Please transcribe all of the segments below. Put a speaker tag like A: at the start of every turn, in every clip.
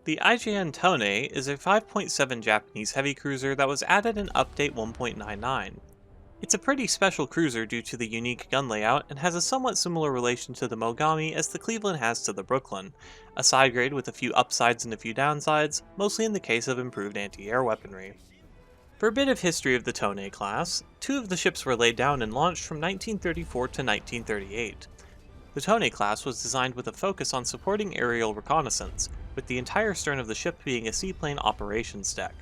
A: The IJN Tone is a 5.7 Japanese heavy cruiser that was added in Update 1.99. It's a pretty special cruiser due to the unique gun layout and has a somewhat similar relation to the Mogami as the Cleveland has to the Brooklyn, a side grade with a few upsides and a few downsides, mostly in the case of improved anti-air weaponry. For a bit of history of the Tone class, two of the ships were laid down and launched from 1934 to 1938. The Tone class was designed with a focus on supporting aerial reconnaissance, with the entire stern of the ship being a seaplane operations deck.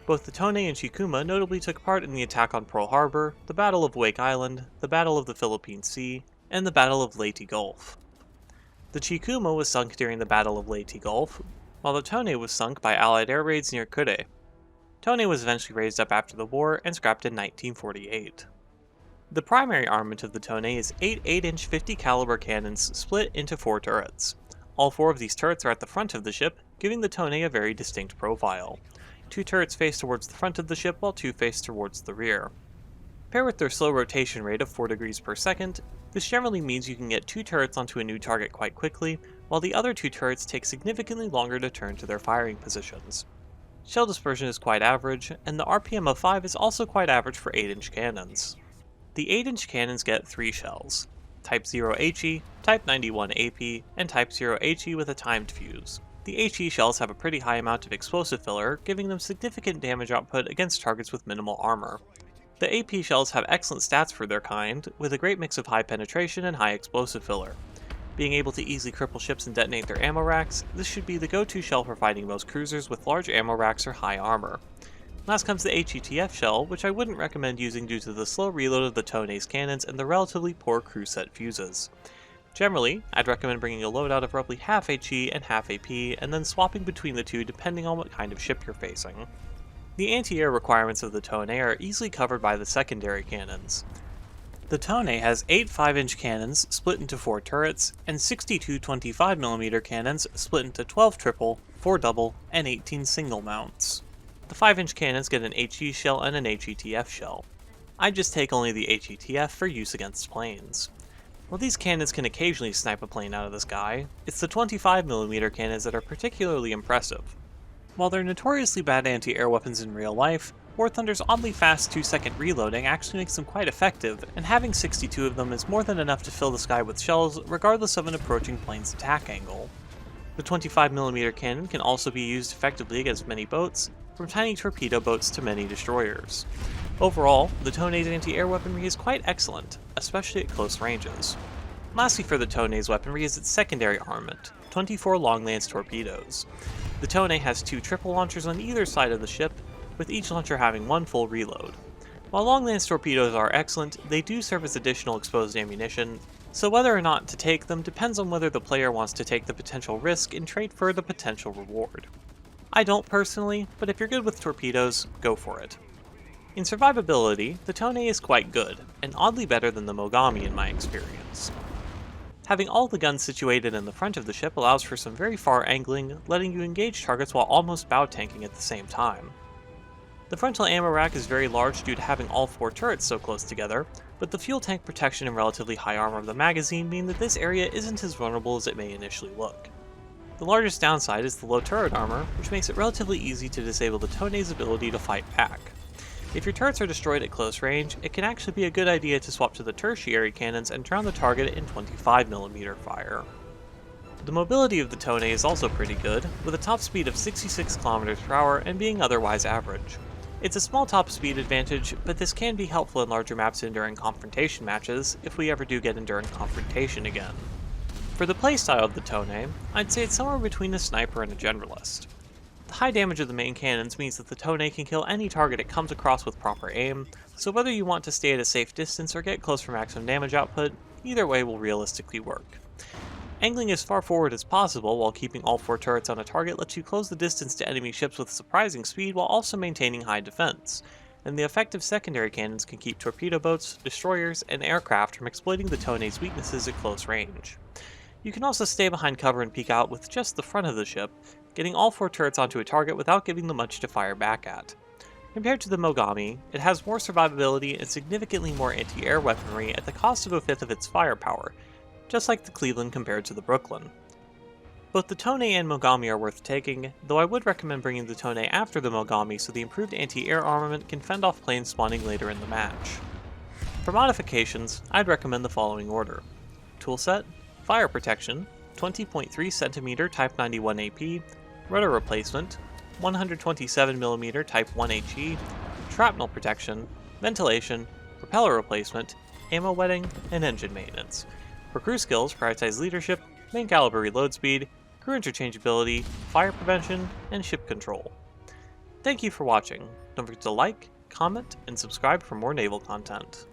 A: Both the Tone and Chikuma notably took part in the attack on Pearl Harbor, the Battle of Wake Island, the Battle of the Philippine Sea, and the Battle of Leyte Gulf. The Chikuma was sunk during the Battle of Leyte Gulf, while the Tone was sunk by Allied air raids near Kure. Tone was eventually raised up after the war and scrapped in 1948. The primary armament of the Tone is 8 8-inch 50 caliber cannons split into 4 turrets. All 4 of these turrets are at the front of the ship, giving the Tone a very distinct profile. 2 turrets face towards the front of the ship while 2 face towards the rear. Paired with their slow rotation rate of 4 degrees per second, this generally means you can get 2 turrets onto a new target quite quickly, while the other 2 turrets take significantly longer to turn to their firing positions. Shell dispersion is quite average, and the RPM of 5 is also quite average for 8-inch cannons. The 8-inch cannons get 3 shells, Type 0 HE, Type 91 AP, and Type 0 HE with a timed fuse. The HE shells have a pretty high amount of explosive filler, giving them significant damage output against targets with minimal armor. The AP shells have excellent stats for their kind, with a great mix of high penetration and high explosive filler. Being able to easily cripple ships and detonate their ammo racks, this should be the go-to shell for fighting most cruisers with large ammo racks or high armor. Last comes the HETF shell, which I wouldn't recommend using due to the slow reload of the Tone's cannons and the relatively poor crew set fuses. Generally, I'd recommend bringing a loadout of roughly half HE and half AP, and then swapping between the two depending on what kind of ship you're facing. The anti-air requirements of the Tone are easily covered by the secondary cannons. The Tone has 8 5-inch cannons split into 4 turrets, and 62 25mm cannons split into 12 triple, 4 double, and 18 single mounts. The 5-inch cannons get an HE shell and an HETF shell. I just take only the HETF for use against planes. While these cannons can occasionally snipe a plane out of the sky, it's the 25mm cannons that are particularly impressive. While they're notoriously bad anti-air weapons in real life, War Thunder's oddly fast 2-second reloading actually makes them quite effective, and having 62 of them is more than enough to fill the sky with shells regardless of an approaching plane's attack angle. The 25mm cannon can also be used effectively against many boats, from tiny torpedo boats to many destroyers. Overall, the Tone's anti-air weaponry is quite excellent, especially at close ranges. Lastly for the Tone's weaponry is its secondary armament, 24 long lance torpedoes. The Tone has 2 triple launchers on either side of the ship, with each launcher having 1 full reload. While long lance torpedoes are excellent, they do serve as additional exposed ammunition, so whether or not to take them depends on whether the player wants to take the potential risk and trade for the potential reward. I don't personally, but if you're good with torpedoes, go for it. In survivability, the Tone is quite good, and oddly better than the Mogami in my experience. Having all the guns situated in the front of the ship allows for some very far angling, letting you engage targets while almost bow tanking at the same time. The frontal ammo rack is very large due to having all 4 turrets so close together, but the fuel tank protection and relatively high armor of the magazine mean that this area isn't as vulnerable as it may initially look. The largest downside is the low turret armor, which makes it relatively easy to disable the Tone's ability to fight back. If your turrets are destroyed at close range, it can actually be a good idea to swap to the tertiary cannons and drown the target in 25mm fire. The mobility of the Tone is also pretty good, with a top speed of 66 km/h and being otherwise average. It's a small top speed advantage, but this can be helpful in larger maps and during confrontation matches, if we ever do get enduring confrontation again. For the playstyle of the Tone, I'd say it's somewhere between a sniper and a generalist. The high damage of the main cannons means that the Tone can kill any target it comes across with proper aim, so whether you want to stay at a safe distance or get close for maximum damage output, either way will realistically work. Angling as far forward as possible while keeping all 4 turrets on a target lets you close the distance to enemy ships with surprising speed while also maintaining high defense, and the effective secondary cannons can keep torpedo boats, destroyers, and aircraft from exploiting the Tone's weaknesses at close range. You can also stay behind cover and peek out with just the front of the ship, getting all 4 turrets onto a target without giving them much to fire back at. Compared to the Mogami, it has more survivability and significantly more anti-air weaponry at the cost of a fifth of its firepower, just like the Cleveland compared to the Brooklyn. Both the Tone and Mogami are worth taking, though I would recommend bringing the Tone after the Mogami so the improved anti-air armament can fend off planes spawning later in the match. For modifications, I'd recommend the following order. Toolset, Fire Protection, 20.3cm Type 91 AP, Rudder Replacement, 127mm Type 1 HE, Shrapnel Protection, Ventilation, Propeller Replacement, Ammo Wetting, and Engine Maintenance. For crew skills, prioritize Leadership, Main Caliber Reload Speed, Crew Interchangeability, Fire Prevention, and Ship Control. Thank you for watching. Don't forget to like, comment, and subscribe for more naval content.